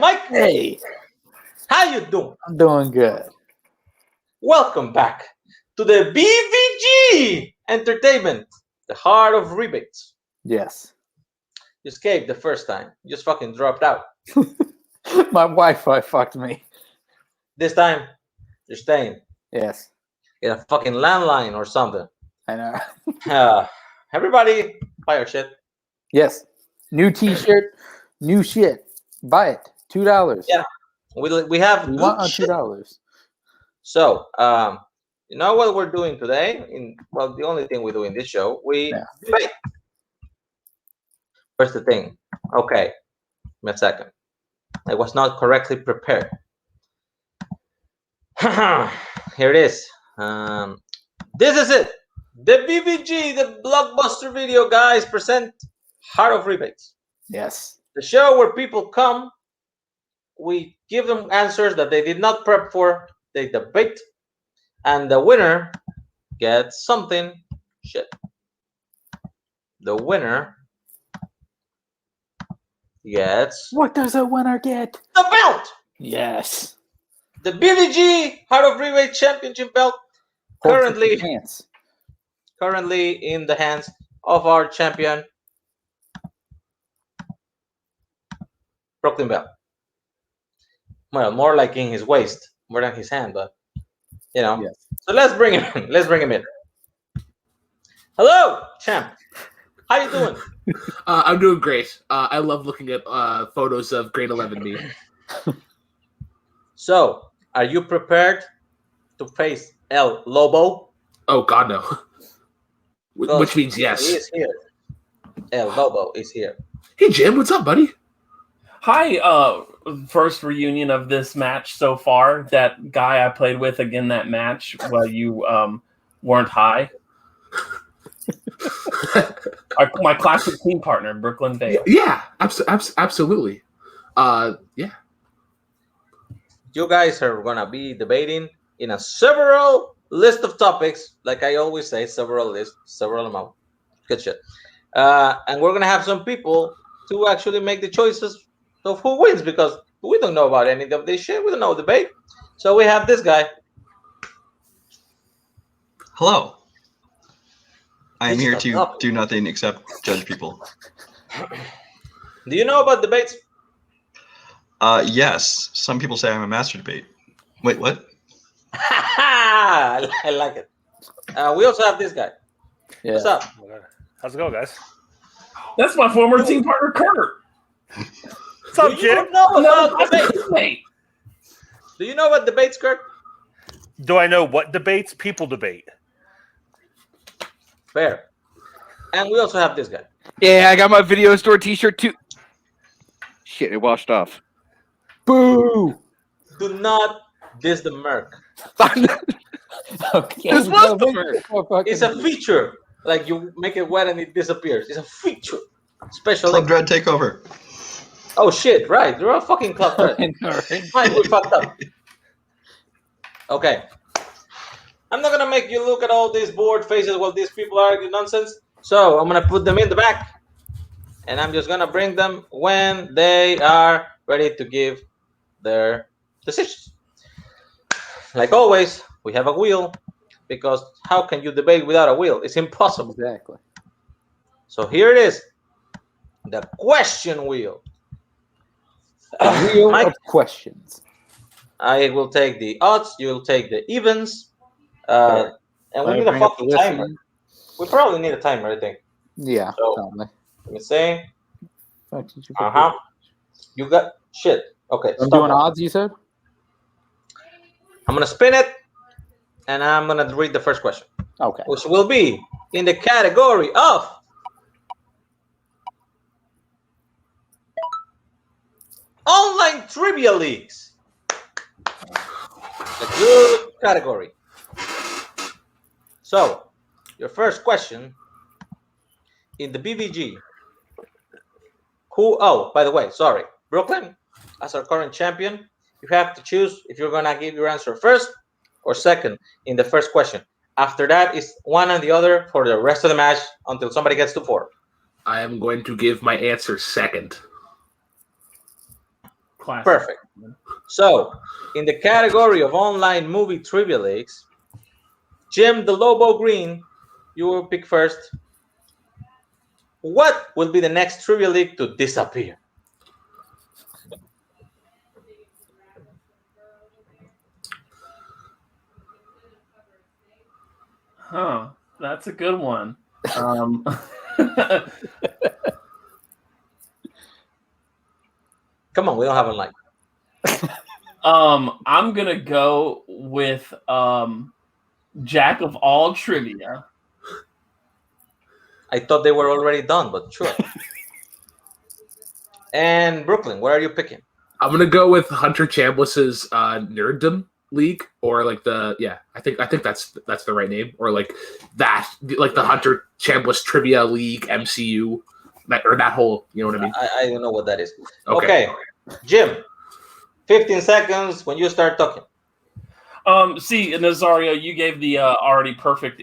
Mike. Hey, How you doing? I'm doing good. Welcome back to the BVG Entertainment, the heart of rebates. Yes. You escaped the first time. You just fucking dropped out. My Wi-Fi fucked me. This time, you're staying. Yes, Get a fucking landline or something. I know. Everybody, buy our shit. Yes. New T-shirt, new shit. Buy it. $2. Yeah. We have We good want our shit. $2. So, you know what we're doing today? The only thing we do in this show, we debate. First the thing. Okay, give me a second. I was not correctly prepared. Here it is. This is it. The BVG, the blockbuster video guys present Heart of Rebates. Yes. The show where people come, we give them answers that they did not prep for, they debate, and the winner gets something. Shit. The winner gets What does a winner get? the belt. Yes. The BVG Heart of Rebate Championship belt, currently in the hands of our champion, Brooklyn Bell. Well, more like in his waist, more than his hand, but you know. Yes. So let's bring him in. Let's bring him in. Hello, champ. How you doing? I'm doing great. I love looking at photos of grade 11 me. So, are you prepared to face El Lobo? Oh, God, no. Which means He yes. is here. El Lobo is here. Hey, Jim, what's up, buddy? Hi, first reunion of this match so far. That guy I played with again that match while you weren't high. My classic team partner, Brooklyn Vale. Yeah, absolutely. Yeah. You guys are gonna be debating in a several list of topics, like I always say, several amount. Good shit. And we're gonna have some people to actually make the choices of who wins, because we don't know about any of this shit. We don't know debate. So we have this guy. Hello. I am He's here not to up. do nothing except judge people. Do you know about debates? Yes. Some people say I'm a master debate. Wait, what? I like it. We also have this guy. Yeah. What's up? How's it going, guys? That's my former team partner, Kurt. What's up, Do you Jim? know about No, debates? mate. Do you know about debates, Kurt? Do I know what debates? People debate. Fair. And we also have this guy. Yeah, I got my video store T-shirt too. Shit, it washed off. Boo! Do not diss the Merc. Okay. This was the first. It's a feature. Like you make it wet and it disappears. It's a feature. Special. Club Dread takeover. Oh shit! Right, you're a fucking club threat. Fine, we fucked up. Okay. I'm not gonna make you look at all these bored faces while these people argue nonsense. So I'm gonna put them in the back, and I'm just gonna bring them when they are ready to give their decisions. Like always, we have a wheel, because how can you debate without a wheel? It's impossible. Exactly. So here it is, the question wheel. Wheel Mike, of questions. I will take the odds. You will take the evens. Okay. And we Let me need a bring up fucking the timer. listing. We probably need a timer, I think. Yeah. So, Probably. let me see. Fuck, did you You got shit. Okay. I'm stop doing it. odds, you said? I'm gonna spin it, and I'm gonna read the first question, Okay. which will be in the category of online trivia leagues. A good category. So, your first question in the BVG. Oh, by the way, sorry. Brooklyn, as our current champion, you have to choose if you're going to give your answer first or second in the first question. After that, it's one and the other for the rest of the match until somebody gets to 4. I am going to give my answer second. Classic. Perfect. So, in the category of online movie trivia leagues, Jim the Lobo Green, you will pick first. What will be the next trivia league to disappear? Huh. That's a good one. Come on, we don't have a line. I'm gonna go with Jack of all trivia. I thought they were already done, but sure. And Brooklyn, what are you picking? I'm gonna go with Hunter Chambliss's Nerddom League, or like I think that's the right name, or like the Hunter Chambliss Trivia League MCU, that whole, you know what I mean? I don't know what that is. Okay. Jim, 15 seconds when you start talking. See, Nazario, you gave the already perfect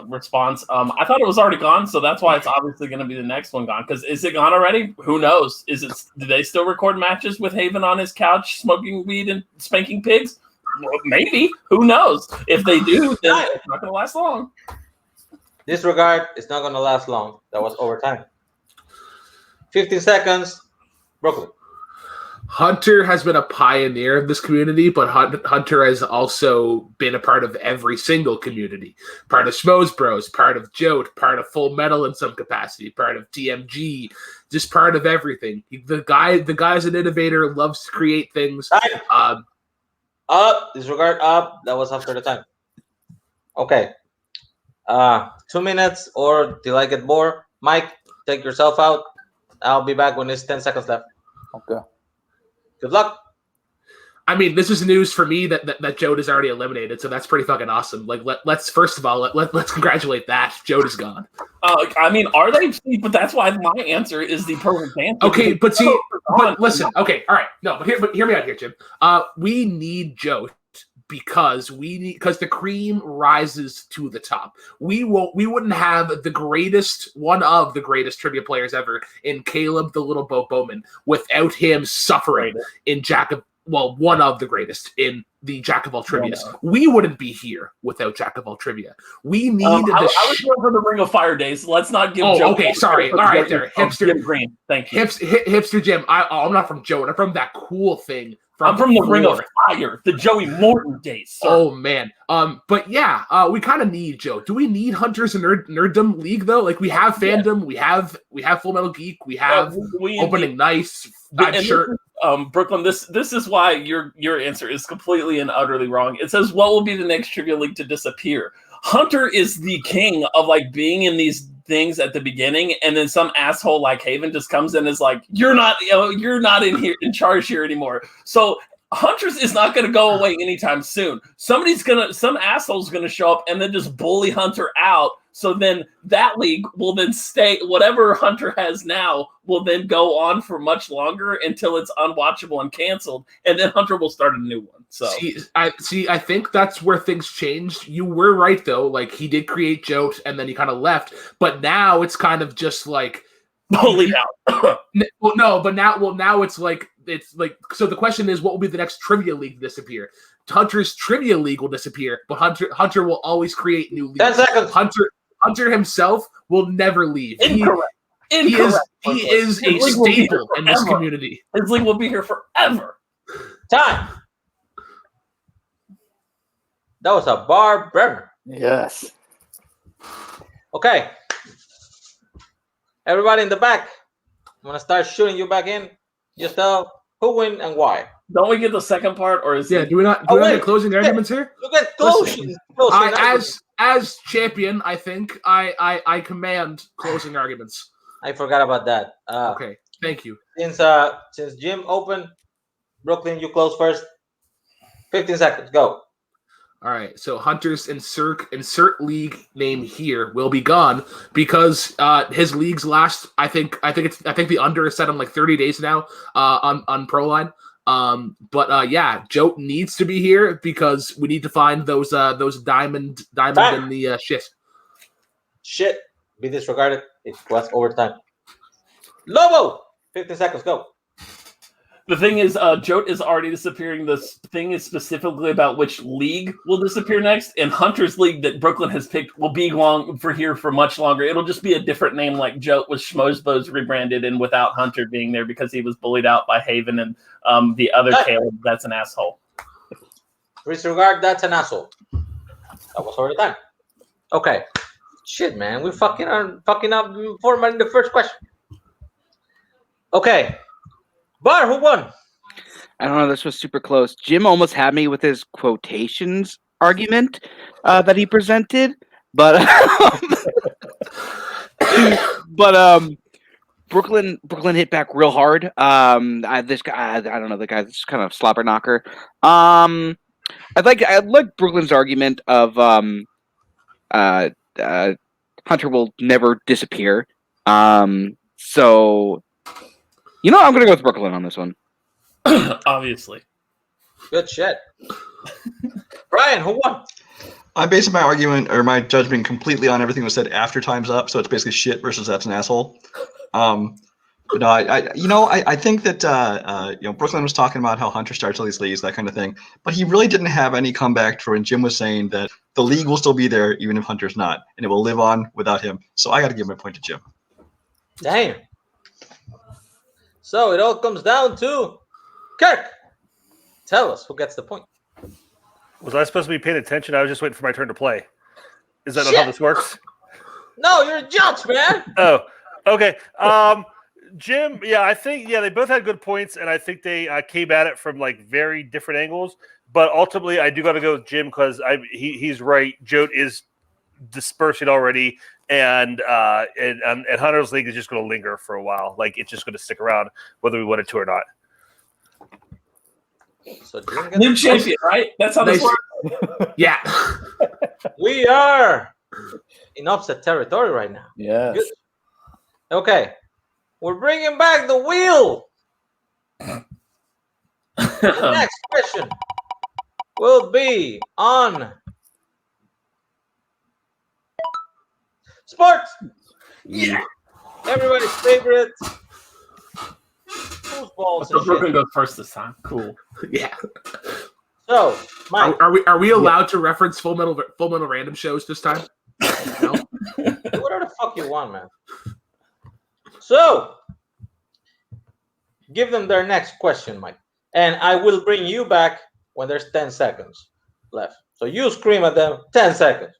response. I thought it was already gone, so that's why it's obviously going to be the next one gone. Because is it gone already? Who knows? Do they still record matches with Haven on his couch, smoking weed and spanking pigs? Well, maybe. Who knows? If they do, then it's not going to last long. Disregard. It's not going to last long. That was overtime. 15 seconds. Brooklyn. Hunter has been a pioneer of this community, but Hunter has also been a part of every single community. Part of Schmoes Bros, part of Jote, part of Full Metal in some capacity, part of TMG, just part of everything. The guy's an innovator, loves to create things. Up, disregard up. That was after the time. Okay. 2 minutes or till I get bored. Mike, take yourself out. I'll be back when it's 10 seconds left. Okay. Good luck. I mean, this is news for me that Jote is already eliminated, so that's pretty fucking awesome. Like, let's first of all let's congratulate that Jote is gone. I mean, are they? But that's why my answer is the perfect answer. Okay, but listen. Okay, all right. No, but hear me out here, Jim. We need Jote because the cream rises to the top. We wouldn't have one of the greatest trivia players ever in Caleb the Little Bo Bowman without him suffering in one of the greatest in the Jack of all Trivia. We wouldn't be here without Jack of all Trivia. We need I was going for the Ring of Fire days. Let's not give. Oh, okay, sorry. All right, there, hipster Green. Thank you, hipster Jim. I'm not from Joe. I'm from that cool thing. I'm from the Ring of Fire, the Joey Morton days. Sir. Oh man. But yeah, we kind of need Joe. Do we need Hunters and Nerddom League though? Like we have fandom, we have Full Metal Geek, we have Opening Nice. I'm sure. Brooklyn, this is why your answer is completely and utterly wrong. It says, what will be the next trivia league to disappear? Hunter is the king of like being in these things at the beginning, and then some asshole like Haven just comes in and is like, you're not in here in charge here anymore. So Huntress is not going to go away anytime soon. Some asshole's going to show up and then just bully Hunter out. So then that league will then stay, whatever Hunter has now will then go on for much longer until it's unwatchable and canceled. And then Hunter will start a new one. So I think that's where things changed. You were right though. Like he did create Jote and then he kind of left, but now it's kind of just like bullied out. Now it's like, so the question is, what will be the next trivia league to disappear? Hunter's trivia league will disappear, but Hunter will always create new leagues. 10 seconds. Hunter himself will never leave. Incorrect. He is a staple in this community. His league will be here forever. Time. That was a bar burner. Yes. Okay. Everybody in the back, I'm gonna start shooting you back in. Just tell who win and why. Don't we get the second part, or is do we not get closing arguments here? You get closing. As champion, I think I command closing arguments. I forgot about that. Okay, thank you. Since Jim opened, Brooklyn, you close first. 15 seconds. Go. All right, so Hunter's insert league name here will be gone because his leagues last. I think the under is set on like 30 days now on Proline. But Jote needs to be here because we need to find those diamond in the shit. Shit, be disregarded. It was overtime. Lobo, 15 seconds. Go. The thing is, Jote is already disappearing. The thing is specifically about which league will disappear next, and Hunter's league that Brooklyn has picked will be here for much longer. It'll just be a different name, like Jote with Schmozbo's rebranded and without Hunter being there because he was bullied out by Haven and the other Caleb. That's an asshole. Disregard, that's an asshole. That was already time. Okay. Shit, man. We fucking are fucking up formatting the first question. Okay. Bar, who won? I don't know. This was super close. Jim almost had me with his quotations argument that he presented, but Brooklyn hit back real hard. This guy, I don't know, the guy that's kind of slobber knocker. I like Brooklyn's argument of Hunter will never disappear. So I'm gonna go with Brooklyn on this one. Obviously. Good shit. Brian, who won? I'm basing my argument or my judgment completely on everything that was said after time's up. So it's basically shit versus that's an asshole. But no, I think that Brooklyn was talking about how Hunter starts all these leagues, that kind of thing. But he really didn't have any comeback for when Jim was saying that the league will still be there even if Hunter's not, and it will live on without him. So I got to give my point to Jim. Damn. So it all comes down to Kirk. Tell us who gets the point. Was I supposed to be paying attention? I was just waiting for my turn to play. Is that not how this works? No, you're a judge, man. Oh, okay. Jim, I think they both had good points, and I think they came at it from like very different angles. But ultimately, I do got to go with Jim because he's right. Jote is dispersing already, and Hunter's league is just going to linger for a while. Like it's just going to stick around whether we want it to or not. So new champion, right? That's how this works. Yeah. We are in upset territory right now. Yes. Good. Okay. We're bringing back the wheel. The next question will be on sports. Yeah. Everybody's favorite. Foosballs So and Brooklyn shit. goes first this time. Cool. Yeah. So, Mike, Are we allowed to reference Full Metal Random shows this time? No. do whatever the fuck you want, man. So, give them their next question, Mike. And I will bring you back when there's 10 seconds left. So you scream at them 10 seconds.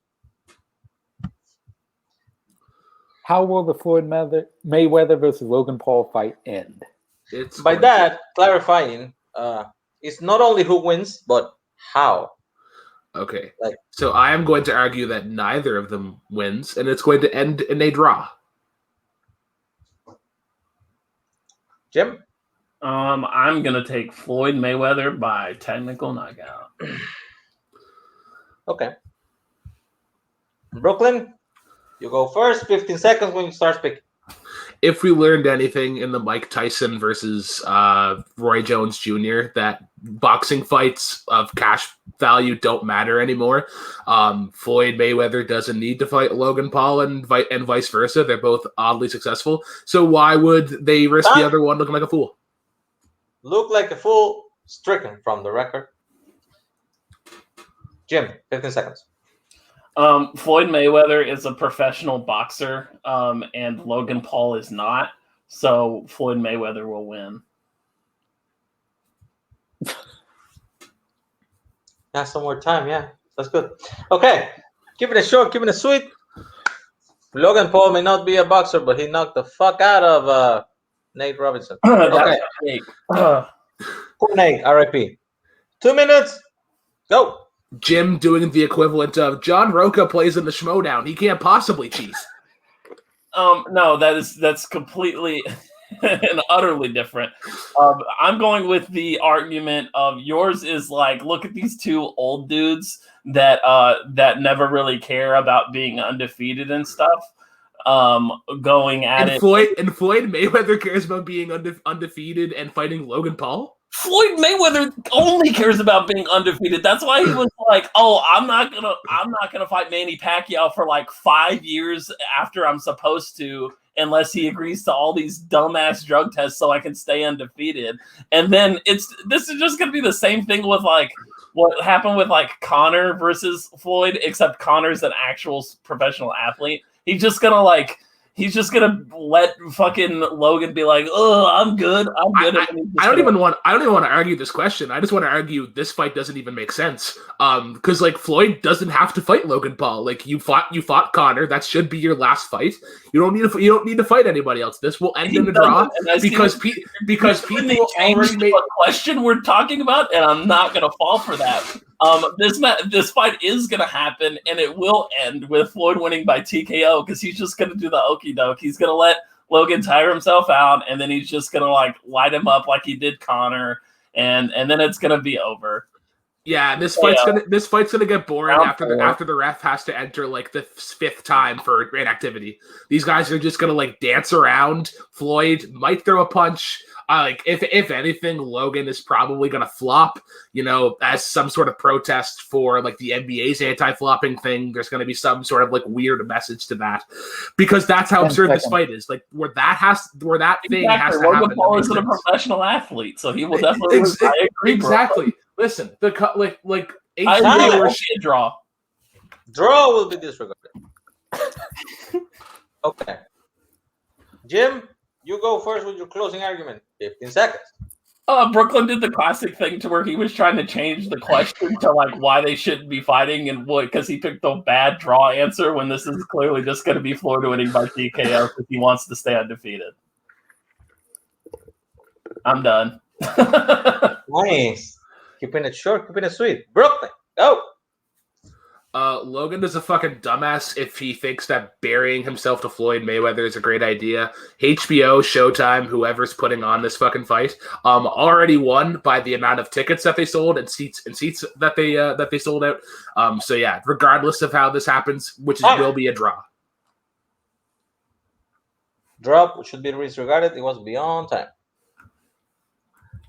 How will the Floyd Mayweather versus Logan Paul fight end? It's By that, clarifying, it's not only who wins, but how. Okay. Like- So I am going to argue that neither of them wins, and it's going to end in a draw. Jim? I'm gonna take Floyd Mayweather by technical knockout. Okay. Brooklyn, you go first. 15 seconds when you start speaking. If we learned anything in the Mike Tyson versus Roy Jones Jr., that boxing fights of cash value don't matter anymore. Floyd Mayweather doesn't need to fight Logan Paul and vice versa. They're both oddly successful. So why would they risk the other one looking like a fool? Look like a fool, stricken from the record. Jim, 15 seconds. Floyd Mayweather is a professional boxer, and Logan Paul is not. So Floyd Mayweather will win. Got some more time, yeah. That's good. Okay. Keeping it short, keeping it sweet. Logan Paul may not be a boxer, but he knocked the fuck out of Nate Robinson. Okay. Poor Nate, RIP. 2 minutes. Go. Jim doing the equivalent of John Roca plays in the Schmodown. He can't possibly cheat. No, that's completely and utterly different. I'm going with the argument of yours is like, look at these two old dudes that never really care about being undefeated and stuff. Going at it. Floyd Mayweather cares about being undefeated and fighting Logan Paul. Floyd Mayweather only cares about being undefeated. That's why he was like, "Oh, I'm not gonna fight Manny Pacquiao for like 5 years after I'm supposed to, unless he agrees to all these dumbass drug tests so I can stay undefeated. And then this is just gonna be the same thing with like what happened with like Connor versus Floyd, except Connor's an actual professional athlete. He's just gonna let fucking Logan be like, "Oh, I'm good. I'm good." I don't even want to argue this question. I just want to argue this fight doesn't even make sense. Because like Floyd doesn't have to fight Logan Paul. Like you fought Connor. That should be your last fight. You don't need to fight anybody else. This will end in a draw because people already made what question we're talking about, and I'm not gonna fall for that. This fight is gonna happen, and it will end with Floyd winning by TKO because he's just gonna do the okie doke. He's gonna let Logan tire himself out, and then he's just gonna like light him up like he did Connor, and then it's gonna be over. Yeah, this fight's gonna get boring after the ref has to enter like the 5th time for inactivity. These guys are just gonna like dance around. Floyd might throw a punch. Like if anything, Logan is probably gonna flop. As some sort of protest for like the NBA's anti-flopping thing. There's gonna be some sort of like weird message to that, because that's how absurd this fight is. Like where that thing has to happen. Logan Paul isn't a professional athlete, so he will definitely. I agree, exactly. Listen, I agree. Will be a draw. Draw will be disregarded. Okay, Jim, you go first with your closing argument. 15 seconds. Brooklyn did the classic thing to where he was trying to change the question to like why they shouldn't be fighting and what, because he picked the bad draw answer when this is clearly just going to be Floyd winning by TKO because he wants to stay undefeated. I'm done. Nice. Keeping it short, keeping it sweet. Brooklyn, go. Logan is a fucking dumbass if he thinks that burying himself to Floyd Mayweather is a great idea. HBO, Showtime, whoever's putting on this fucking fight, already won by the amount of tickets that they sold and seats that they sold out. So yeah, regardless of how this happens, will be a draw. Drop should be disregarded. It was beyond time.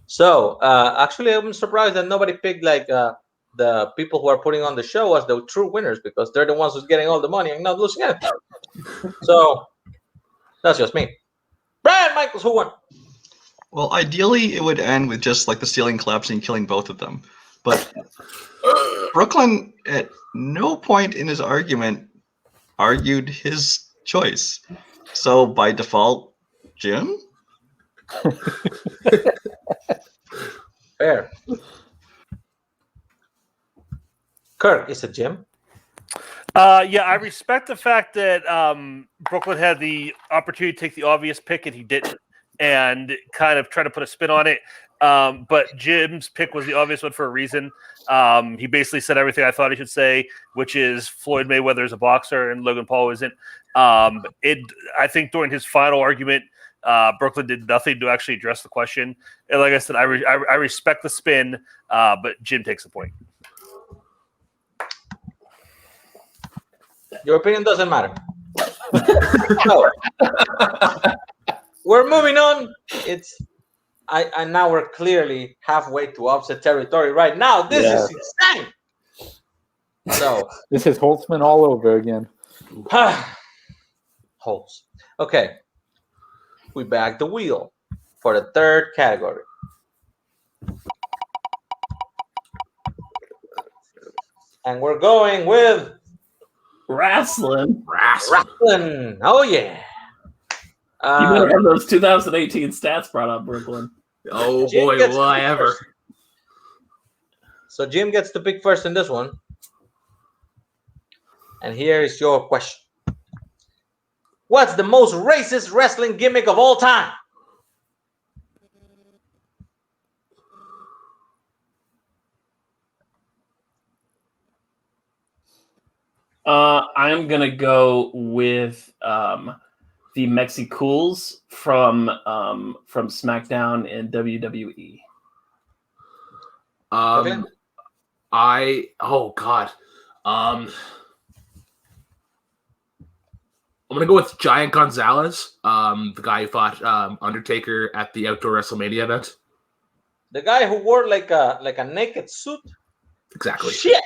So actually, I'm surprised that nobody picked like the people who are putting on the show as the true winners, because they're the ones who's getting all the money and not losing anything. So that's just me. Brian Michaels, who won? Well, ideally, it would end with just like the ceiling collapsing and killing both of them. But Brooklyn, at no point in his argument, argued his choice. So by default, Jim? Fair. Kirk, is it Jim? Yeah, I respect the fact that Brooklyn had the opportunity to take the obvious pick and he didn't, and kind of try to put a spin on it. But Jim's pick was the obvious one for a reason. He basically said everything I thought he should say, which is Floyd Mayweather is a boxer and Logan Paul isn't. I think during his final argument, Brooklyn did nothing to actually address the question. And like I said, I respect the spin, but Jim takes the point. Your opinion doesn't matter. So, we're moving on. And now we're clearly halfway to upset territory right now. This is insane. So this is Holtzman all over again. Holtz. Okay. We back the wheel for the third category. And we're going with wrestling. Oh yeah. You better have those 2018 stats brought up, Brooklyn. Oh boy, will I ever. So Jim gets to pick first in this one. And here is your question. What's the most racist wrestling gimmick of all time? I'm gonna go with the Mexicools from SmackDown and WWE. I'm gonna go with Giant Gonzalez, the guy who fought Undertaker at the outdoor WrestleMania event. The guy who wore like a naked suit? Exactly. Shit.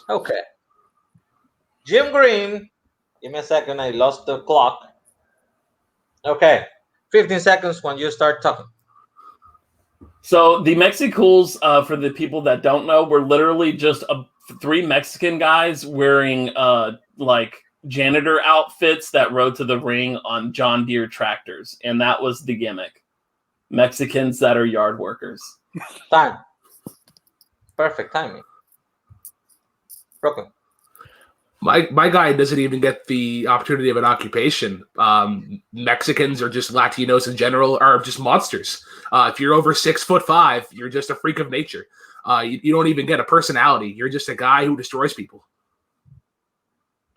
Okay. Jim Green. Give me a second. I lost the clock. Okay. 15 seconds when you start talking. So the Mexicools, for the people that don't know, were literally just three Mexican guys wearing like janitor outfits that rode to the ring on John Deere tractors, and that was the gimmick. Mexicans that are yard workers. Time. Perfect timing. Brooklyn. My guy doesn't even get the opportunity of an occupation. Mexicans or just Latinos in general are just monsters. If you're over 6'5", you're just a freak of nature. You don't even get a personality. You're just a guy who destroys people.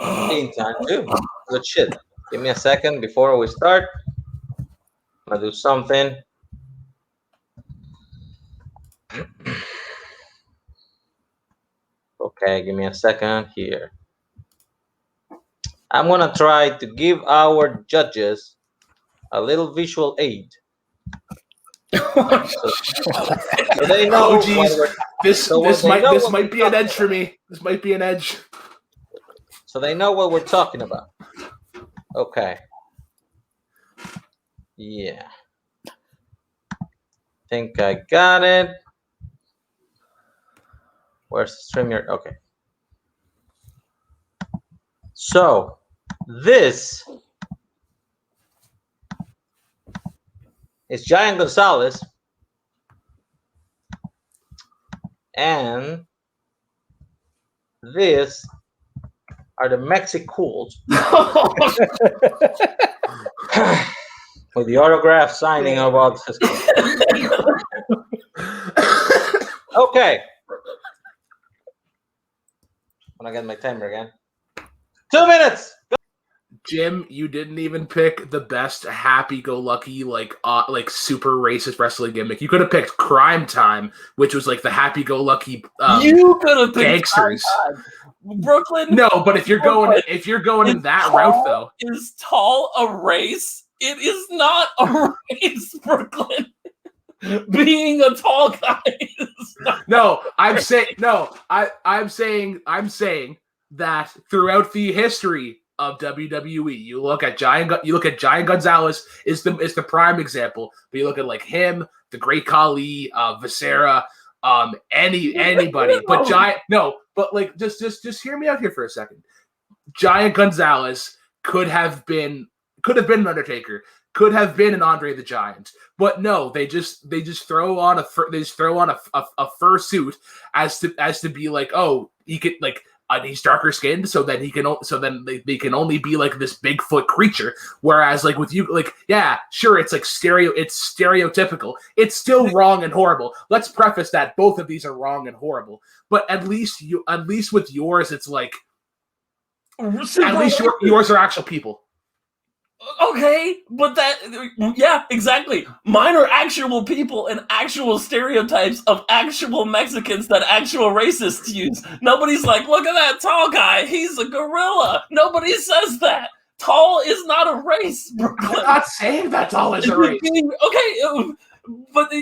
In time too. Good shit. Give me a second before we start. I'm gonna do something. Okay, give me a second here. I'm gonna try to give our judges a little visual aid. So they know. Oh, geez. This might be an edge for me. This might be an edge. So they know what we're talking about. Okay. Yeah. Think I got it. Where's the stream here? Okay. So this is Giant Gonzalez and this are the Mexicools with the autograph signing about this. Okay. When I get my timer again. 2 minutes. Jim, you didn't even pick the best happy-go-lucky, like super racist wrestling gimmick. You could have picked Crime Time, which was like the happy-go-lucky you could have picked gangsters. Brooklyn. No, but if you're going in that route, though, is tall a race? It is not a race, Brooklyn. Being a tall guy is not I'm saying that throughout the history of WWE, you look at Giant Gonzalez is the prime example, but you look at like him, the Great Khali, Viscera, anybody, but just hear me out here for a second. Giant Gonzalez could have been an Undertaker, could have been an Andre the Giant, but no, they just throw on a fursuit as to be like, oh, he could like. He's darker skinned, so then they can only be like this Bigfoot creature. Whereas like with you, like, yeah, sure, it's like it's stereotypical. It's still wrong and horrible. Let's preface that both of these are wrong and horrible. But at least with yours, it's like at least yours are actual people. Okay, but yeah, exactly. Mine are actual people and actual stereotypes of actual Mexicans that actual racists use. Nobody's like, look at that tall guy, he's a gorilla. Nobody says that. Tall is not a race, Brooklyn. I'm not saying that tall is a race.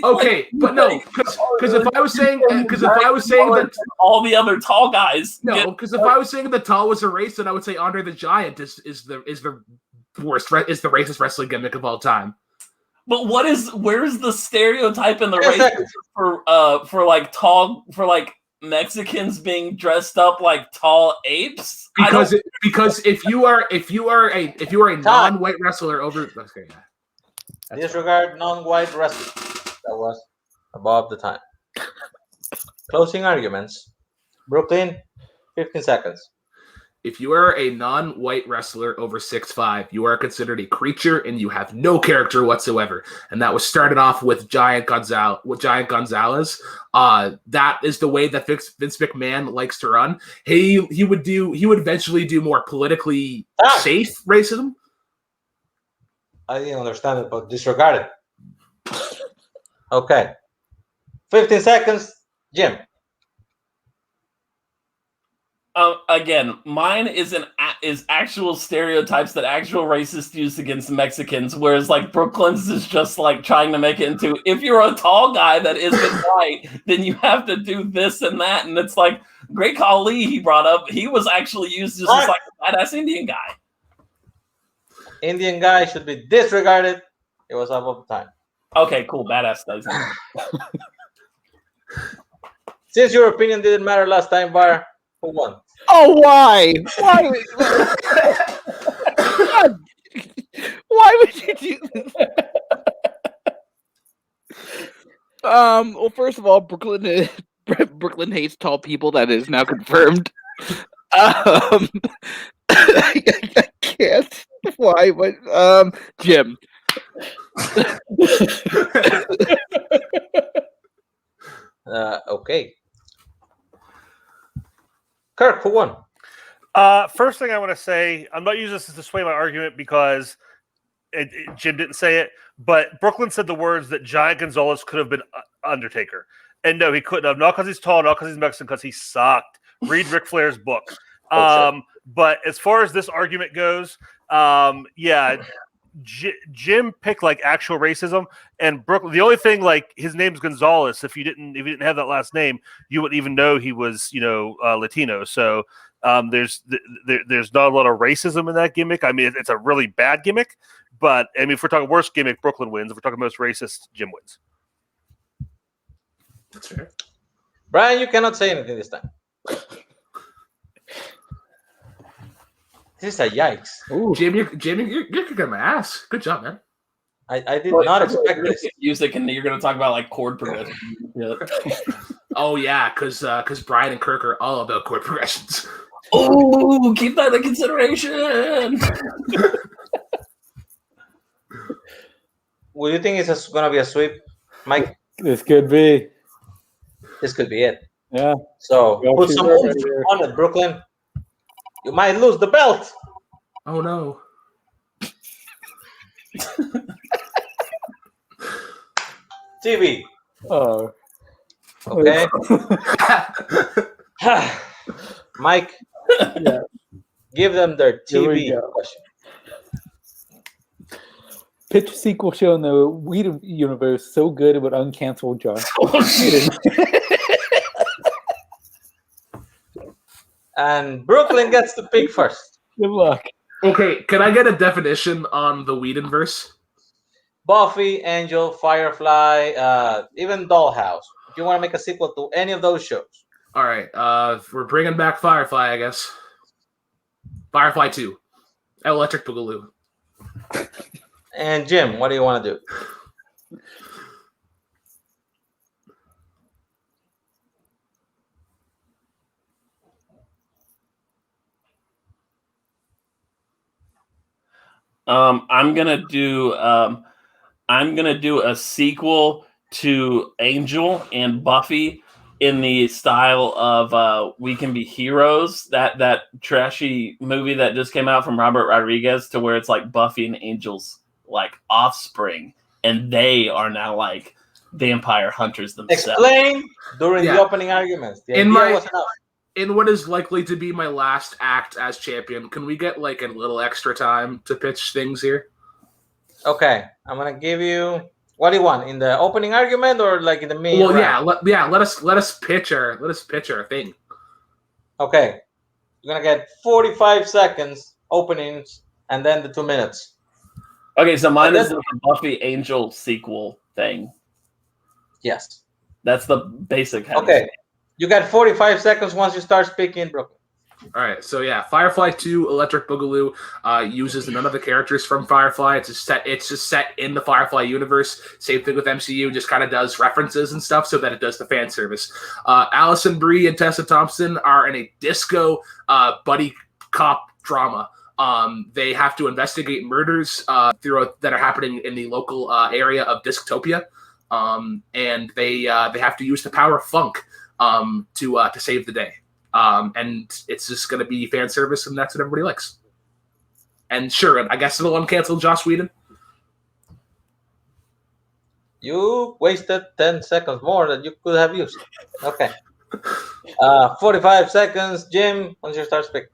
Okay, but no, because if I was saying that all the other tall guys, because if I was saying that tall was a race, then I would say Andre the Giant is the racist wrestling gimmick of all time. But where's the stereotype in the race for like Mexicans being dressed up like tall apes? Because if you are a non-white wrestler over disregard non-white wrestler. That was above the time. Closing arguments. Brooklyn, 15 seconds. If you are a non-white wrestler over 6'5", you are considered a creature and you have no character whatsoever. And that was started off with Giant Gonzalez. That is the way that Vince McMahon likes to run. He would eventually do more politically safe racism. I didn't understand it, but disregard it. Okay. 15 seconds, Jim. Again, mine is actual stereotypes that actual racists use against Mexicans, whereas like Brooklyn's is just like trying to make it into, if you're a tall guy that isn't white, then you have to do this and that, and it's like Great Khali he brought up, he was actually used as just like a badass Indian guy. Indian guy should be disregarded. It was up of time. Okay, cool. Badass does. Since your opinion didn't matter last time, Bar, who won? Oh, why? Why? Why would you do this? Well, first of all, Brooklyn hates tall people. That is now confirmed. I can't. Why? But Jim. Okay. Kirk, who won? First thing I want to say, I'm not using this to sway my argument because Jim didn't say it, but Brooklyn said the words that Giant Gonzalez could have been Undertaker. And no, he couldn't have. Not because he's tall, not because he's Mexican, because he sucked. Read Ric Flair's book. But as far as this argument goes, Jim picked like actual racism, and Brooklyn. The only thing, like, his name's Gonzalez. If you didn't have that last name, you wouldn't even know he was, Latino. So there's not a lot of racism in that gimmick. I mean, it's a really bad gimmick, but I mean, if we're talking worst gimmick, Brooklyn wins. If we're talking most racist, Jim wins. That's fair. Brian, you cannot say anything this time. This is a yikes. Ooh. Jim, you're kicking my ass. Good job, man. I did not expect this. Music, and you're going to talk about like chord progression. Yeah. Oh yeah, because Brian and Kirk are all about chord progressions. Oh, keep that in consideration. Well, you think it's going to be a sweep, Mike? This could be. This could be it. Yeah. So Well, put she's some right oomph here. on it, Brooklyn. You might lose the belt. Oh no. TV. Oh. Okay. Mike, Yeah. give them their Here we TV go. question. Pitch sequel show in the Whedon universe so good it would uncancel Josh. Oh, shit. And Brooklyn gets to pick first. Good luck. Okay, can I get a definition on the Whedonverse? Buffy, Angel, Firefly, even Dollhouse. If you want to make a sequel to any of those shows. All right, we're bringing back Firefly, I guess. Firefly 2. Electric Boogaloo. And Jim, what do you want to do? I'm gonna do a sequel to Angel and Buffy in the style of We Can Be Heroes, that trashy movie that just came out from Robert Rodriguez, to where it's like Buffy and Angel's like offspring, and they are now like vampire hunters themselves. Explain during Yeah. the opening arguments. The In idea my- was enough. In what is likely to be my last act as champion, can we get like a little extra time to pitch things here? Okay, I'm gonna give you. What do you want in the opening argument or like in the main? Well, round? let us pitch our thing. Okay, you're gonna get 45 seconds openings and then the 2 minutes. Okay, so mine And is the Buffy Angel sequel thing. Yes. That's the basic. Okay, you got 45 seconds once you start speaking, Brooklyn. All right, so yeah, Firefly 2 Electric Boogaloo uses none of the characters from Firefly. It's just set in the Firefly universe. Same thing with MCU, just kind of does references and stuff so that it does the fan service. Allison Brie and Tessa Thompson are in a disco buddy cop drama. They have to investigate murders that are happening in the local area of Disctopia, and they have to use the power of funk to save the day. And it's just going to be fan service, and that's what everybody likes. And sure, I guess it'll uncancel Joss Whedon. You wasted 10 seconds more than you could have used. Okay. 45 seconds, Jim, once you start speaking.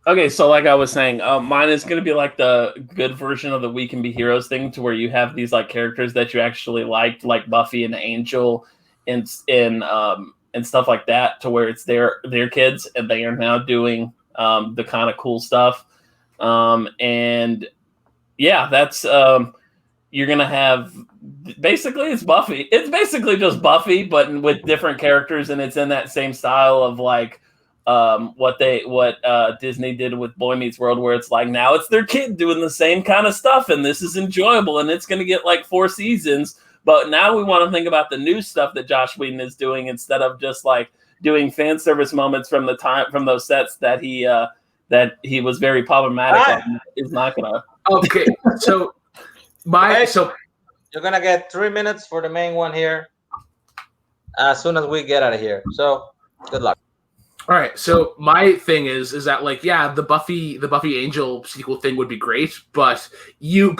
Okay, so like I was saying, mine is going to be like the good version of the We Can Be Heroes thing, to where you have these like characters that you actually liked, like Buffy and Angel, and stuff like that, to where it's their kids and they are now doing the kind of cool stuff. And yeah, that's you're gonna have basically it's Buffy. It's basically just Buffy, but with different characters, and it's in that same style of like what Disney did with Boy Meets World, where it's like now it's their kid doing the same kind of stuff, and this is enjoyable, and it's gonna get like 4 seasons. But now we want to think about the new stuff that Josh Whedon is doing instead of just like doing fan service moments from those sets that he was very problematic on. Is not gonna. Okay, so you're gonna get 3 minutes for the main one here. As soon as we get out of here, so good luck. All right, so my thing is that like the Buffy Angel sequel thing would be great, but you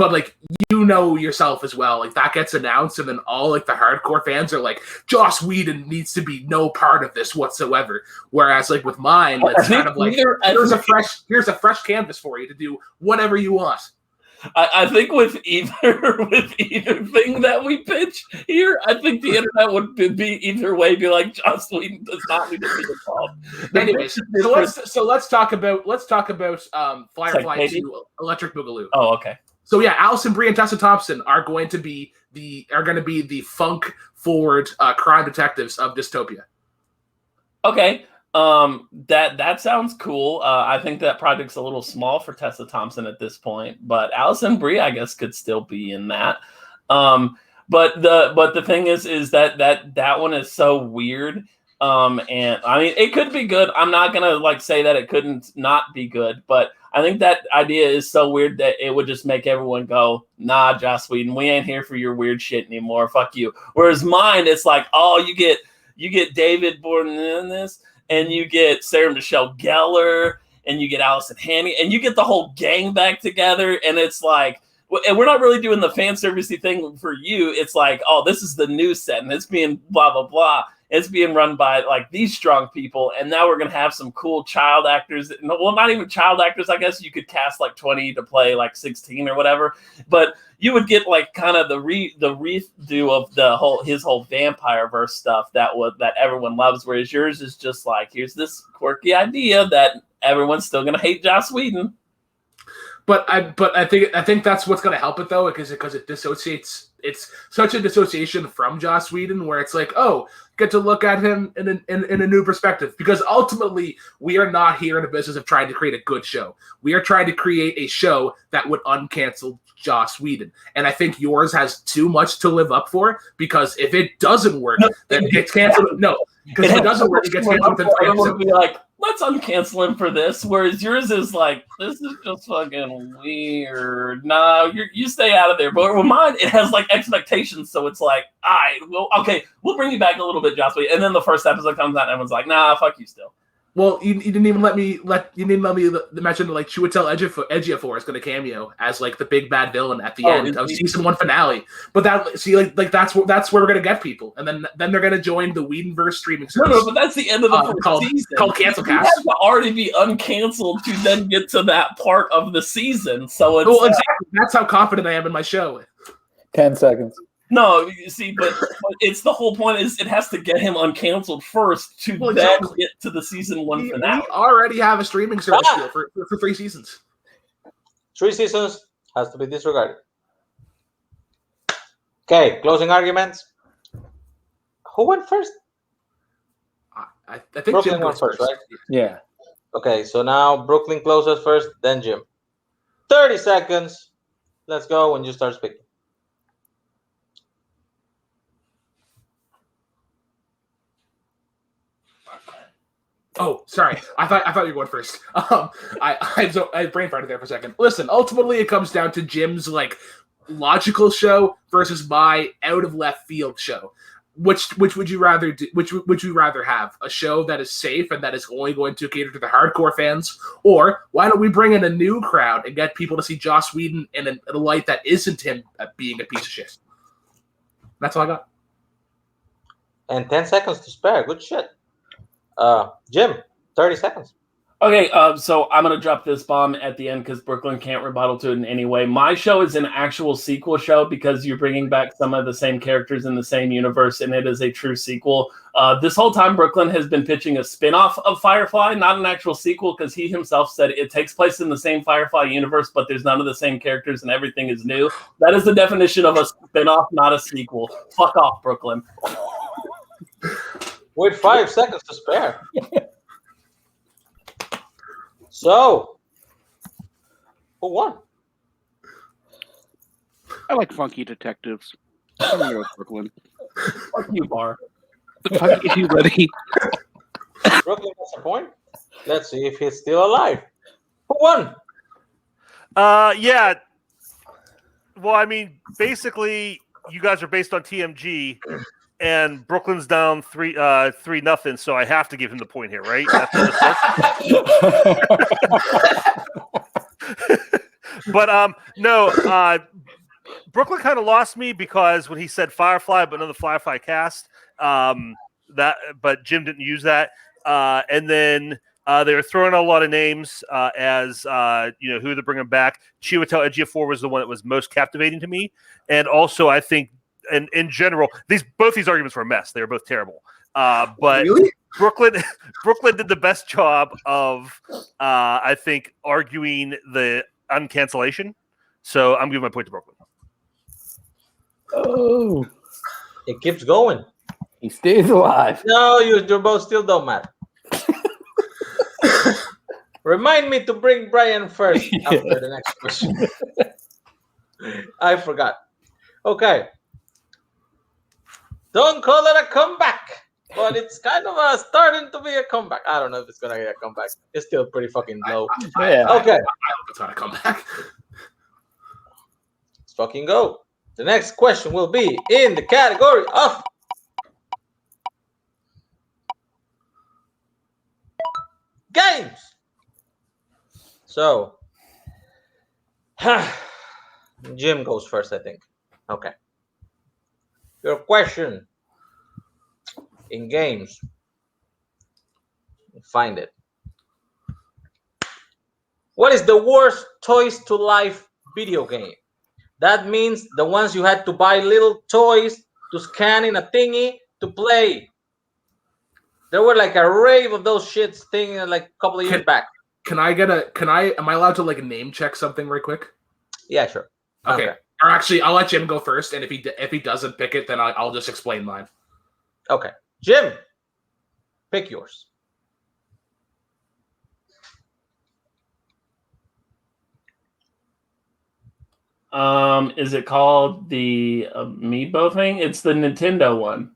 know yourself as well, like that gets announced and then all like the hardcore fans are like Joss Whedon needs to be no part of this whatsoever. Whereas like with mine, it's kind of like here's a fresh canvas for you to do whatever you want. I think with either thing that we pitch here, I think the internet would be either way. Be like, Joss Whedon does not need to be involved. Anyways, so let's talk about Firefly 2 Electric Boogaloo. Oh, okay. So yeah, Alison Brie and Tessa Thompson are going to be the funk forward crime detectives of dystopia. Okay. That sounds cool. I think that project's a little small for Tessa Thompson at this point, but Alison Brie, I guess, could still be in that. But the thing is that one is so weird. And I mean, it could be good. I'm not gonna like say that it couldn't not be good, but I think that idea is so weird that it would just make everyone go, nah, Joss Whedon, we ain't here for your weird shit anymore. Fuck you. Whereas mine, it's like, oh, you get David Borden in this. And you get Sarah Michelle Gellar, and you get Allison Hanny, and you get the whole gang back together. And it's like, and we're not really doing the fan servicey thing for you. It's like, oh, this is the new set, and it's being blah, blah, blah. It's being run by like these strong people. And now we're going to have some cool child actors. Well, not even child actors. I guess you could cast like 20 to play like 16 or whatever. But you would get like kind of the redo of his whole Vampire-verse stuff that everyone loves. Whereas yours is just like, here's this quirky idea that everyone's still going to hate Joss Whedon. But I think that's what's going to help it though, because it dissociates. It's such a dissociation from Joss Whedon, where it's like, oh, get to look at him in a new perspective. Because ultimately, we are not here in the business of trying to create a good show. We are trying to create a show that would uncancel Joss Whedon. And I think yours has too much to live up for, because if it doesn't work, then it gets canceled. No, because if it doesn't work, it gets canceled within 3 episodes. Be like, let's uncancel him for this. Whereas yours is like, this is just fucking weird. No, you stay out of there. But with mine, it has like expectations. So it's like, all right, well, okay, we'll bring you back a little bit, Joss Whedon. And then the first episode comes out and everyone's like, nah, fuck you still. Well, you didn't even let me mention like Chiwetel Ejiofor is going to cameo as like the big bad villain at the end of season 1 finale. But that's where we're going to get people, and then they're going to join the Whedonverse streaming service. No, but that's the end of the first season. Called Cancel Cast. You have to already be uncanceled to then get to that part of the season. So it's exactly. That's how confident I am in my show. 10 seconds. No, you see, but it's the whole point is it has to get him uncanceled first to then get to the season 1 finale. We already have a streaming service deal for 3 seasons. 3 seasons has to be disregarded. Okay, closing arguments. Who went first? I think Brooklyn Jim went first, right? Yeah. Okay, so now Brooklyn closes first, then Jim. 30 seconds. Let's go when you start speaking. Oh, sorry. I thought you were going first. I brain farted there for a second. Listen, ultimately it comes down to Jim's like logical show versus my out of left field show. Which would you rather do? Which would you rather have? A show that is safe and that is only going to cater to the hardcore fans, or why don't we bring in a new crowd and get people to see Joss Whedon in a light that isn't him being a piece of shit? That's all I got. And 10 seconds to spare. Good shit. Jim, 30 seconds. Okay, so I'm gonna drop this bomb at the end because Brooklyn can't rebuttal to it in any way. My show is an actual sequel show because you're bringing back some of the same characters in the same universe, and it is a true sequel. This whole time, Brooklyn has been pitching a spin-off of Firefly, not an actual sequel, because he himself said it takes place in the same Firefly universe, but there's none of the same characters and everything is new. That is the definition of a spin-off, not a sequel. Fuck off, Brooklyn. With 5 seconds to spare. So, who won? I like funky detectives. I'm gonna go with Brooklyn. Fuck you, Bar. Fuck you, buddy. Brooklyn gets a point. Let's see if he's still alive. Who won? Yeah. Well, I mean, basically, you guys are based on TMG, and Brooklyn's down 3-0, so I have to give him the point here, right? That's but no, Brooklyn kind of lost me because when he said Firefly, but another Firefly cast, but Jim didn't use that, and then they were throwing out a lot of names as who they're bringing back. Chiwetel Ejiofor was the one that was most captivating to me, and also I think. And in general, both these arguments were a mess. They were both terrible. But Really? Brooklyn did the best job of, I think, arguing the uncancellation. So I'm giving my point to Brooklyn. Oh, It keeps going. he stays alive. No, you both still don't matter. Remind me to bring Brian first after the next question. I forgot. Okay. Don't call it a comeback, but it's kind of starting to be a comeback. I don't know if it's going to get a comeback. It's still pretty fucking low. Yeah. Okay. I hope it's not a comeback. Let's fucking go. The next question will be in the category of games. So, Jim goes first, I think. Okay. Your question in games. Find it. What is the worst Toys to Life video game? That means the ones you had to buy little toys to scan in a thingy to play. There were like a rave of those shits thing like a couple of years back. Am I allowed to like name check something right quick? Yeah, sure. Okay. Or actually, I'll let Jim go first, and if he doesn't pick it, then I'll just explain mine. Okay. Jim, pick yours. Is it called the Amiibo thing? It's the Nintendo one.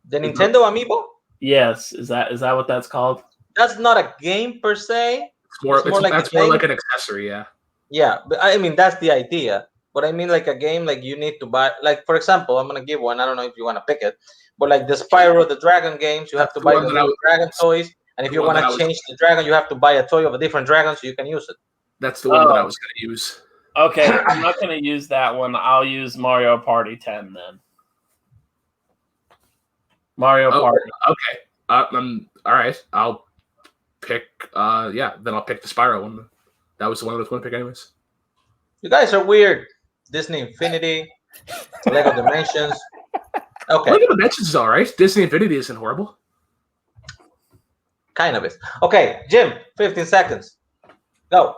The Nintendo Amiibo? Yes. Is that what that's called? That's not a game per se. It's more like an accessory, yeah. Yeah, but I mean that's the idea. But I mean like a game like you need to buy. Like for example, I'm gonna give one. I don't know if you want to pick it, but like the Spyro the Dragon games, you have to buy the little dragon toys, and if you want to change the dragon, you have to buy a toy of a different dragon so you can use it. That's the one that I was going to use. Okay, I'm not going to use that one. I'll use Mario Party 10 then. Mario Party. Okay. All right. I'll pick. Then I'll pick the Spyro one. That was the one I was going to pick anyways. You guys are weird. Disney Infinity, Lego Dimensions. Okay. Lego Dimensions is all right. Disney Infinity isn't horrible. Kind of is. Okay, Jim, 15 seconds. Go.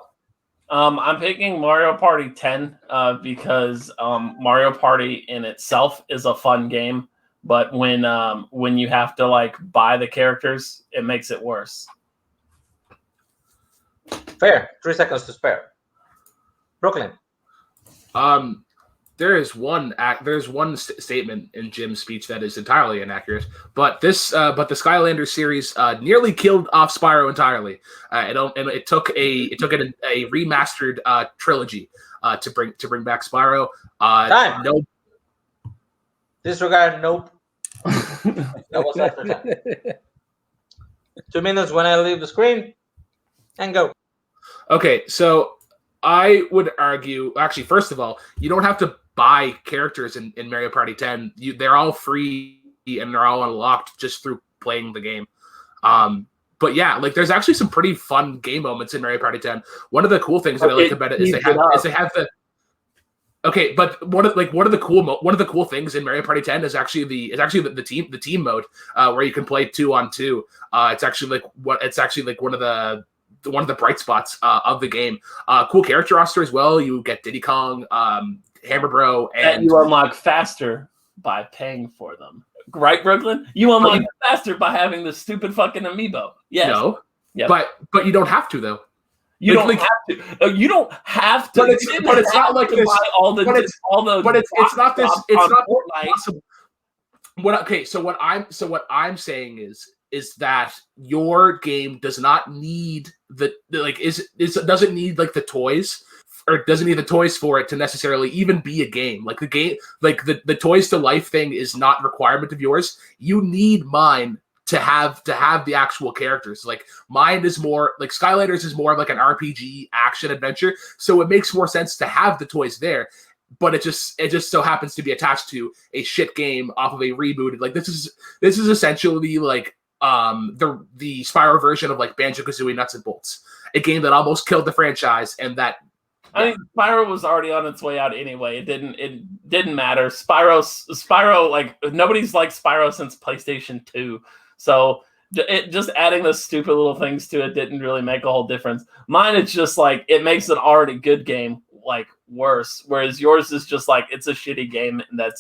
I'm picking Mario Party 10 because Mario Party in itself is a fun game, but when you have to like buy the characters, it makes it worse. Fair. 3 seconds to spare. Brooklyn. There's one statement in Jim's speech that is entirely inaccurate. But the Skylanders series nearly killed off Spyro entirely. It took a remastered trilogy to bring back Spyro. Time. Nope. Disregard. Nope. That was after time. 2 minutes when I leave the screen, and go. Okay, so I would argue. Actually, first of all, you don't have to buy characters in Mario Party 10. They're all free and they're all unlocked just through playing the game. But yeah, like there's actually some pretty fun game moments in Mario Party 10. One of the cool things that I like about it is they have the okay, but one of the cool things in Mario Party 10 is actually the team mode where you can play 2-on-2. It's actually one of the bright spots of the game. Cool character roster as well. You get Diddy Kong, Hammer Bro, and you unlock faster by paying for them. Right, Brooklyn? You unlock it faster by having the stupid fucking amiibo. Yes. No. Yep. But you don't have to though. You don't have to. You don't have to. But it's not like this. Buy all the. But it's not this. It's not Fortnite. So what I'm saying is that your game does not need doesn't need like the toys. Or doesn't need the toys for it to necessarily even be a game. Like the game, like the toys to life thing is not a requirement of yours. You need mine to have the actual characters. Like mine is more like Skylanders is more of like an RPG action adventure. So it makes more sense to have the toys there. But it just so happens to be attached to a shit game off of a rebooted. Like this is essentially like the Spyro version of like Banjo-Kazooie Nuts and Bolts, a game that almost killed the franchise and that. I think Spyro was already on its way out anyway. It didn't matter. Spyro, like nobody's liked Spyro since PlayStation 2. So just adding those stupid little things to it didn't really make a whole difference. Mine, it's just like it makes an already good game like worse, whereas yours is just like it's a shitty game that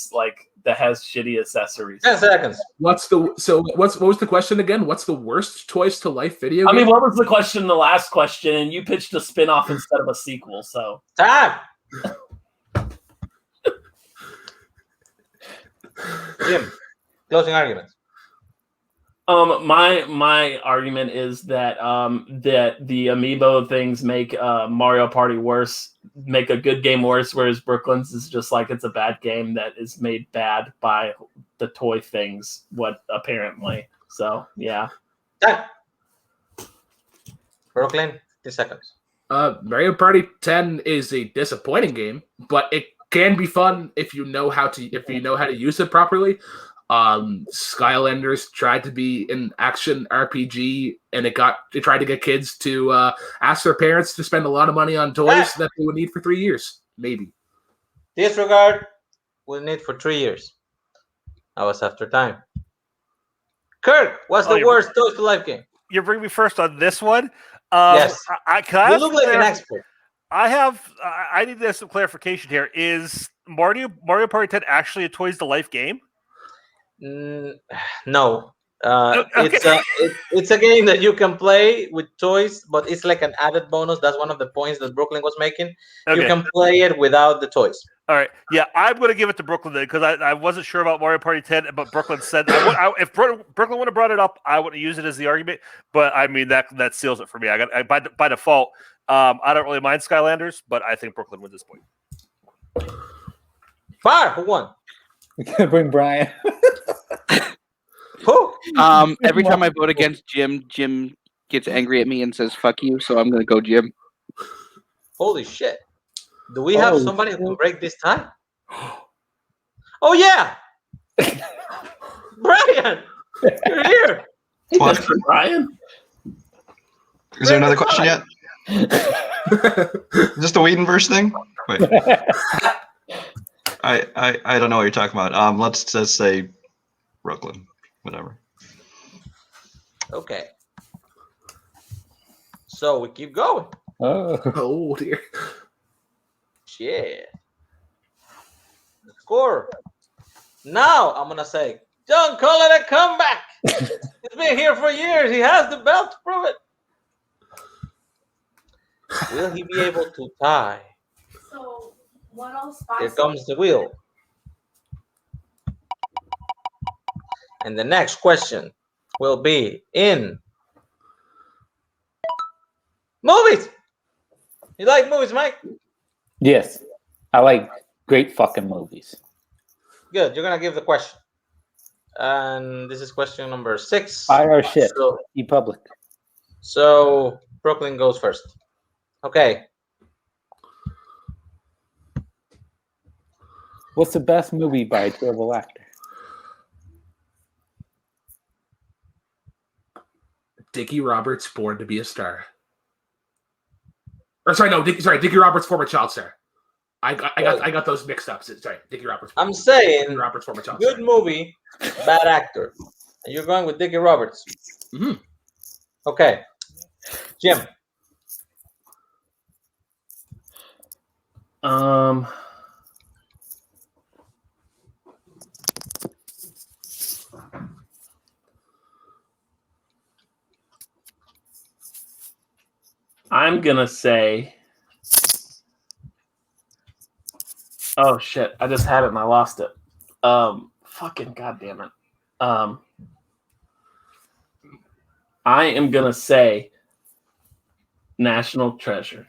has shitty accessories. 10 seconds. What was the question again? What's the worst Toys to Life video game? I mean, what was the question? The last question, and you pitched a spin-off instead of a sequel. So Time. Jim, closing arguments. My argument is that that the amiibo things make Mario Party worse, make a good game worse, whereas Brooklyn's is just like it's a bad game that is made bad by the toy things. What apparently, so yeah. Time. Brooklyn, 10 seconds. Mario Party 10 is a disappointing game, but it can be fun if you know how to use it properly. Skylanders tried to be an action RPG, and it tried to get kids to ask their parents to spend a lot of money on toys that they would need for 3 years, maybe. Disregard will need for 3 years. I was after time. Kirk, what's the worst Toys to Life game? You bring me first on this one. Yes. You look like an expert. I need to have some clarification here. Is Mario Party 10 actually a Toys to Life game? No. Okay. It's a game that you can play with toys, but it's like an added bonus. That's one of the points that Brooklyn was making. Okay. You can play it without the toys. All right. Yeah, I'm going to give it to Brooklyn then because I wasn't sure about Mario Party 10, but Brooklyn said if Brooklyn would have brought it up, I would have used it as the argument. But I mean that seals it for me. By default. I don't really mind Skylanders, but I think Brooklyn wins this point. Fire, who won? We gotta bring Brian. Who? Every time I vote against Jim gets angry at me and says "fuck you," so I'm going to go Jim. Holy shit! Do we have somebody who can break this tie? Oh yeah, Brian, you're here. What? Brian? Is there another question yet? Is this the Whedonverse thing? Wait. I don't know what you're talking about. Let's just say Brooklyn. Whatever. Okay. So we keep going. Oh dear. Shit. The score. Now I'm gonna say, don't call it a comeback. He's been here for years. He has the belt to prove it. Will he be able to tie? So Here comes the wheel. And the next question will be in movies. You like movies, Mike? Yes, I like great fucking movies. Good. You're gonna give the question, and this is question number 6. Fire our shit. So, Be public. so Brooklyn goes first. Okay. What's the best movie by a terrible actor? Dickie Roberts, Born to Be a Star. Or sorry, no, Dickie Roberts, Former Child Star. I got those mixed up. Sorry, Dickie Roberts. I'm saying Dickie Roberts, Former Child good Star. movie, bad actor. And you're going with Dickie Roberts. Mm-hmm. Okay. Jim. I'm gonna say. Oh shit! I just had it and I lost it. Fucking goddamn it. I am gonna say National Treasure.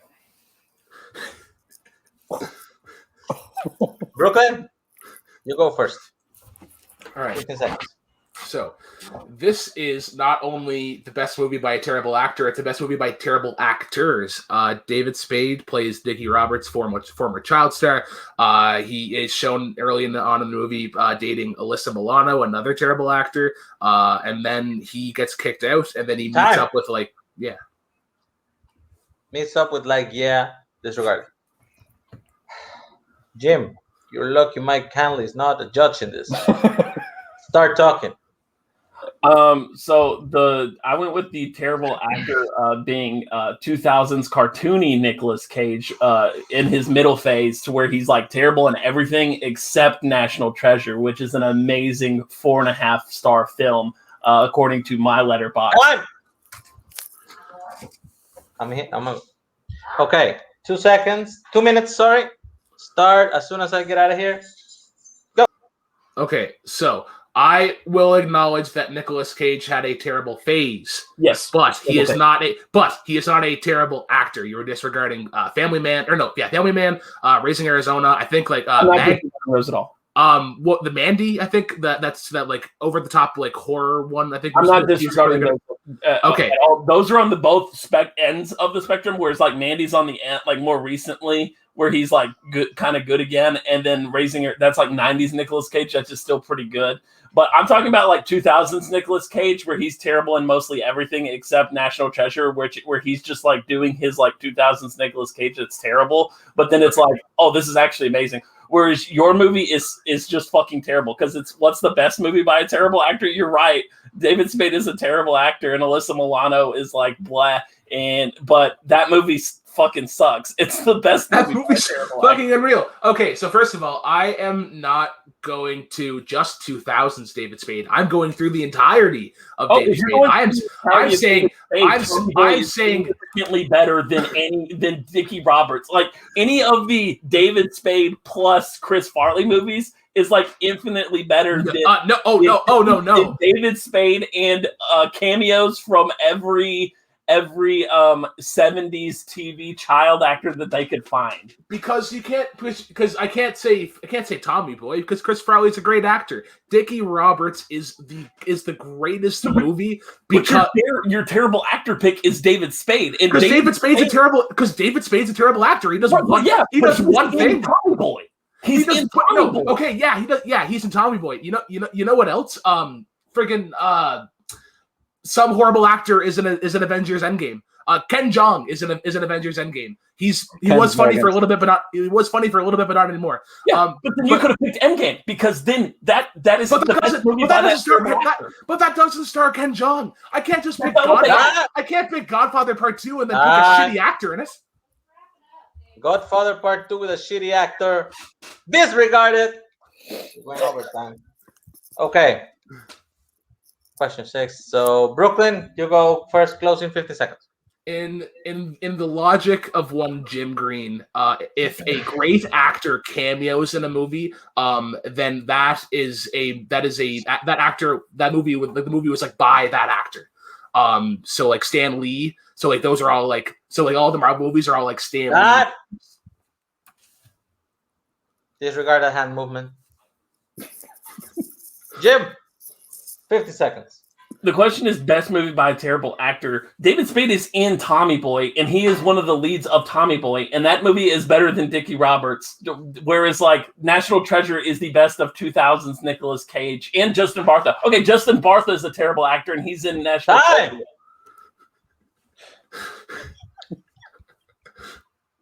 Brooklyn, you go first. All right. 15 seconds. So, this is not only the best movie by a terrible actor, it's the best movie by terrible actors. David Spade plays Dickie Roberts, former child star. He is shown early on in the movie dating Alyssa Milano, another terrible actor. And then he gets kicked out, and then he meets up with, disregard. Jim, you're lucky Mike Canley is not a judge in this. Start talking. So I went with the terrible actor being 2000s cartoony Nicolas Cage in his middle phase, to where he's like terrible in everything except National Treasure, which is an amazing 4.5-star film according to my letterbox. Okay, 2 seconds, 2 minutes. Sorry. Start as soon as I get out of here. Go. Okay, so I will acknowledge that Nicolas Cage had a terrible phase. Yes, but he is not a terrible actor. You were disregarding Family Man, Raising Arizona. I think those at all. What the Mandy? I think that's that like over the top like horror one. I think I'm not disregarding those. Okay, those are on the both ends of the spectrum. Whereas like Mandy's on the end, like more recently, where he's like good, kind of good again, and then that's like 90s Nicolas Cage. That's just still pretty good. But I'm talking about like 2000s Nicolas Cage, where he's terrible in mostly everything except National Treasure, where he's just like doing his like 2000s Nicolas Cage that's terrible. But then it's like, oh, this is actually amazing. Whereas your movie is just fucking terrible, because it's what's the best movie by a terrible actor? You're right. David Spade is a terrible actor, and Alyssa Milano is like blah. But that movie fucking sucks. It's the best movie. That movie's fucking unreal. Okay, so first of all, I am not going to just 2000s David Spade. I'm going through the entirety of David Spade. I'm saying significantly better than Dickie Roberts. Like any of the David Spade plus Chris Farley movies is like infinitely better than no. David Spade and cameos from every 70s TV child actor that they could find. Because I can't say Tommy Boy, because Chris Farley's a great actor. Dickie Roberts is the greatest movie, because your terrible actor pick is David Spade, and David Spade's a terrible actor. He does one thing. Tommy Boy. He's in Tommy Boy. Okay, yeah, he does. Yeah, he's in Tommy Boy. You know what else? Some horrible actor is an Avengers Endgame. Ken Jeong is an Avengers Endgame. He was funny for a little bit, but not anymore. Yeah, but then you could have picked Endgame, because then that is the best movie by that actor. But that doesn't star Ken Jeong. I can't just pick Godfather. I can't pick Godfather Part 2 and then pick a shitty actor in it. Godfather Part 2 with a shitty actor. Disregarded. Went overtime. Okay. Question 6. So Brooklyn, you go first. Closing 50 seconds. In the logic of one Jim Green, if a great actor cameos in a movie, then that movie was like by that actor. So like Stan Lee. So like those are all like all the Marvel movies are all like Stan Lee. Disregard that hand movement. Jim, 50 seconds. The question is best movie by a terrible actor. David Spade is in Tommy Boy, and he is one of the leads of Tommy Boy, and that movie is better than Dickie Roberts. Whereas, like, National Treasure is the best of 2000s Nicolas Cage and Justin Bartha. Okay, Justin Bartha is a terrible actor, and he's in National Treasure.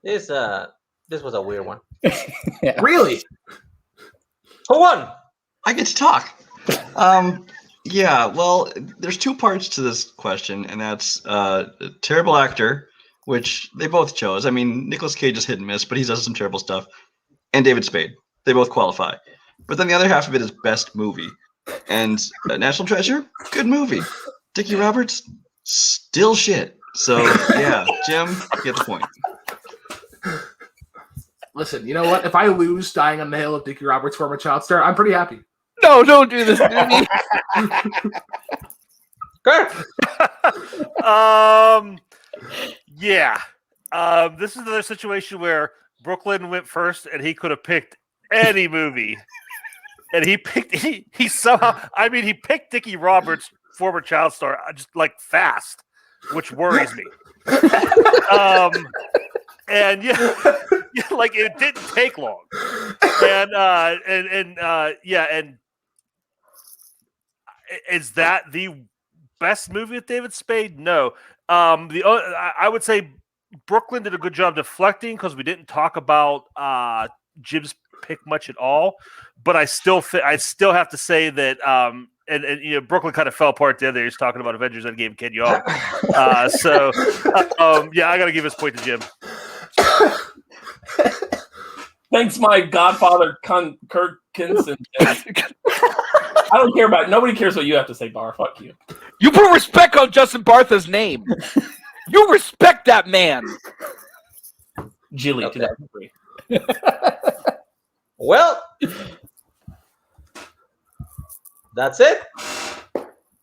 This was a weird one. Yeah. Really? Who won? I get to talk. Yeah, well, there's two parts to this question, and that's terrible actor, which they both chose. I mean, Nicolas Cage is hit and miss, but he does some terrible stuff. And David Spade. They both qualify. But then the other half of it is best movie. And National Treasure, good movie. Dickie Roberts, still shit. So, yeah, Jim, you get the point. Listen, you know what? If I lose Dying on the Hill of Dickie Roberts' former child star, I'm pretty happy. No, don't do this to me. Kirk. Yeah. This is another situation where Brooklyn went first, and he could have picked any movie, and he picked he somehow. I mean, he picked Dickie Roberts' former child star just like fast, which worries me. And yeah, like it didn't take long, and yeah, and is that the best movie with David Spade? No. I would say Brooklyn did a good job deflecting because we didn't talk about Jim's pick much at all. But I still have to say that and you know, Brooklyn kind of fell apart the other day. He's talking about Avengers Endgame, Ken Young. Yeah, I got to give this point to Jim. Thanks, my godfather, Kirk Kinson. I don't care about. Nobody cares what you have to say, Bar. Fuck you. You put respect on Justin Bartha's name. You respect that man. Gilly, Okay. 2003. Well, that's it.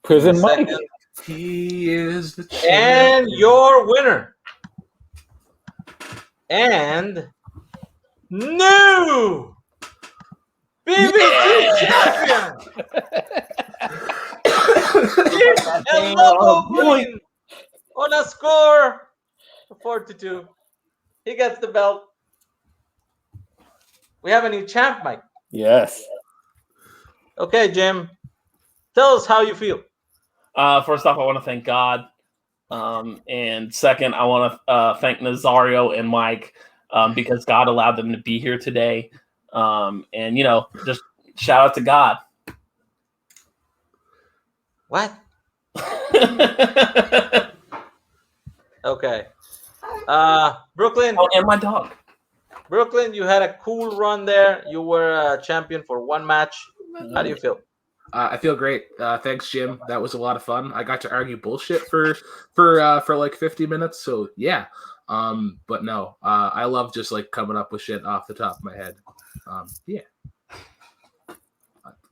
Prison Mike. Second. He is the And your winner. And new BBG champion. And Lobo Green on a score of 4-2. He gets the belt. We have a new champ, Mike. Yes. Okay, Jim. Tell us how you feel. First off, I want to thank God. And second, I want to thank Nazario and Mike because God allowed them to be here today. And, you know, just shout out to God. What? Okay. Brooklyn. Oh, and my dog. Brooklyn, you had a cool run there. You were a champion for one match. How do you feel? I feel great. Thanks, Jim. That was a lot of fun. I got to argue bullshit for like 50 minutes. So yeah. But no, I love just like coming up with shit off the top of my head. Yeah.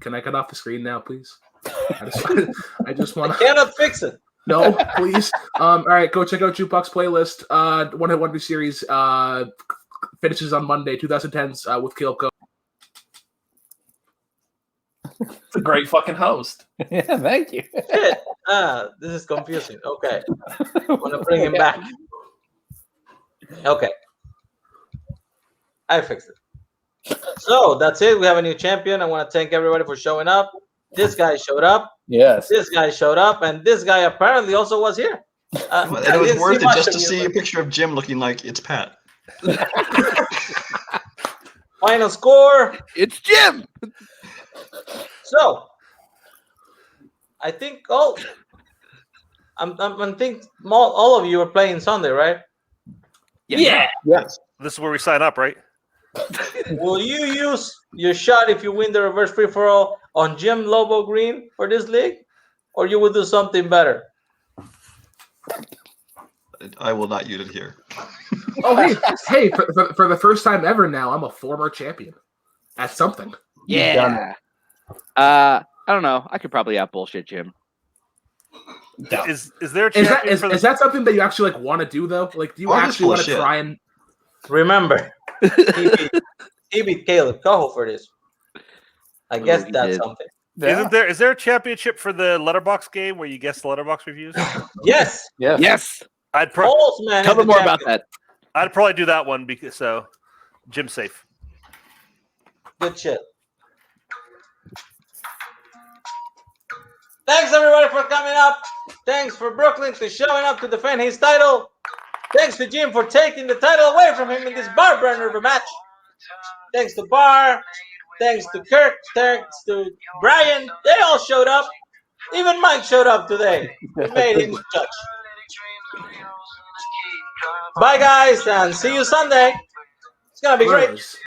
Can I cut off the screen now, please? I just want I cannot fix it. No, please. All right, go check out Jukebox Playlist. One Hit Wonder Series finishes on Monday, 2010s with Kilko. It's a great fucking host. Yeah, thank you. Shit. This is confusing. Okay. I want to bring him back. Okay. I fixed it. So that's it. We have a new champion. I want to thank everybody for showing up. This guy showed up. Yes. This guy showed up. And this guy apparently also was here. And it was worth it just to see a picture of Jim looking like it's Pat. Final score. It's Jim. So I think all of you are playing Sunday, right? Yeah. Yes. This is where we sign up, right? Will you use your shot if you win the reverse free for all on Jim Lobo Green for this league, or you will do something better? I will not use it here. Oh, hey! For the first time ever now, I'm a former champion. That's something. Yeah. I don't know. I could probably out bullshit Jim. Is there a Is champion for is that something that you actually like want to do though? Like, do you Or just actually want to bullshit. try and? Remember, he beat Caleb Coho for this. I guess he that's did. something. Is there a championship for the letterbox game where you guess the letterbox reviews? Yes, Yes. Yes. Paul's man. Tell is them the more about champion. that. I'd probably do that one because so Jim's safe. Good shit. Thanks everybody for coming up. Thanks for Brooklyn for showing up to defend his title. Thanks to Jim for taking the title away from him in this bar burner match. Thanks to Bar. Thanks to Kirk. Thanks to Brian. They all showed up. Even Mike showed up today. We made him judge. Bye, guys, and see you Sunday. It's gonna be great.